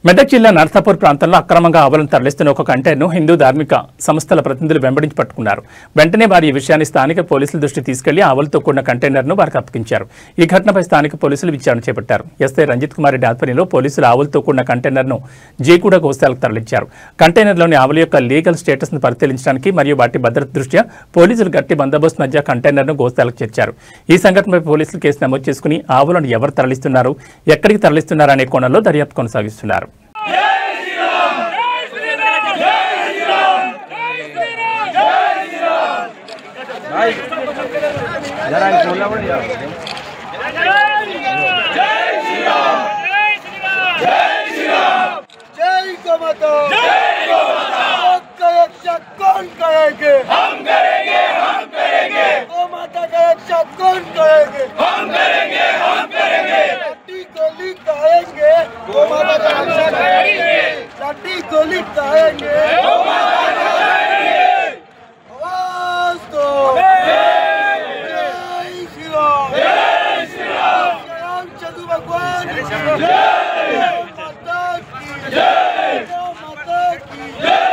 మెదక్ జిల్లా నర్సాపూర్ ప్రాంతంలో అక్రమంగా ఆవులను తరలిస్తున్న ఒక కంటైనర్ను హిందూ ధార్మిక సంస్థల ప్రతినిధులు వెంబడించి పట్టుకున్నారు. వెంటనే వారి ఈ విషయాన్ని స్థానిక పోలీసుల దృష్టికి తీసుకెళ్లి ఆవులతో కూడిన కంటైనర్ను వారికి అప్పగించారు. ఈ ఘటనపై స్థానిక పోలీసులు విచారణ చేపట్టారు. ఎస్ఐ రంజిత్ కుమార్ రెడ్డి ఆధ్వర్యంలో పోలీసులు ఆవులతో కూడిన కంటైనర్ను జేగూడ గోశాలకు తరలించారు. కంటైనర్లోని ఆవుల యొక్క లీగల్ స్టేటస్ ను పరిశీలించడానికి మరియు వాటి భద్రత దృష్ట్యా పోలీసులు గట్టి బందోబస్తు మధ్య కంటైనర్ను గోశాలకు చేర్చారు. ఈ సంఘటనపై పోలీసులు కేసు నమోదు చేసుకుని ఆవులను ఎవరు తరలిస్తున్నారు, ఎక్కడికి తరలిస్తున్నారనే కోణంలో దర్యాప్తు కొనసాగిస్తున్నారు. कौन करेंगे? हम करेंगे, हम करेंगे। गौ माता का रक्षा कौन करेंगे? हम करेंगे, हम करेंगे। लट्टी गोली खाएंगे, गौ माता का रक्षा करेंगे। लट्टी गोली खाएंगे, गौ माता का करेंगे। आवाज दो। जय श्री राम। जय श्री राम। रामचंद्र भगवान की जय। माता की जय। माता की जय।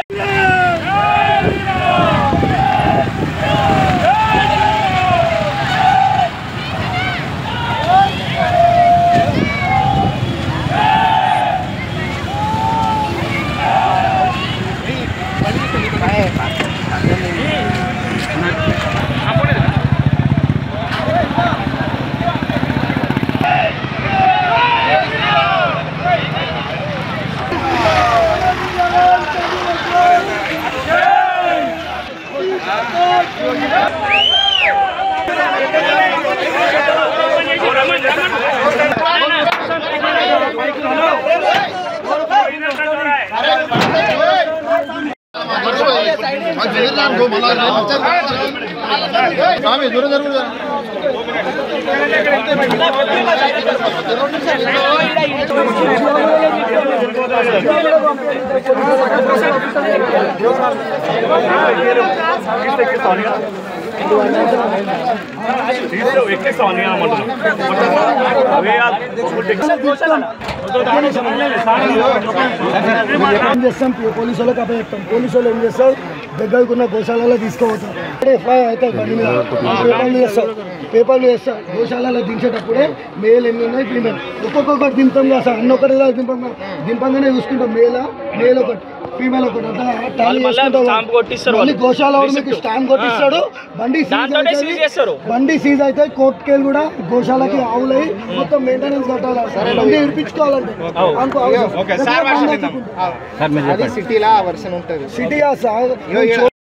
పోలీసు వాళ్ళకి అప్పచెప్తాం. పోలీసు వాళ్ళు ఏం చేస్తారు, దగ్గరకున్న గోశాలలో తీసుకోపోతారు. ఎఫ్ఐఆర్ అయితే బండి మీద పేపర్లు చేస్తారు. గోశాలలో దించేటప్పుడే మేల్ ఎన్ని ఉన్నాయి, ఫీమేల్ ఒక్కొక్కటి దింపాం కదా సార్, అన్నొకటి దింపంగానే చూసుకుంటాం. మేల్ ఒకటి, ఫీమేల్ ఒకటి, మళ్ళీ గోశాల మీకు స్టాంప్ కొట్టిస్తాడు. బండి సీజ్ అయితే కోర్టుకెళ్ళి కూడా గోశాలకి ఆవులై మొత్తం మెయింటెనెన్స్ కట్టాలి. బండి విడిపించుకోవాలంటే సిటీయా సార్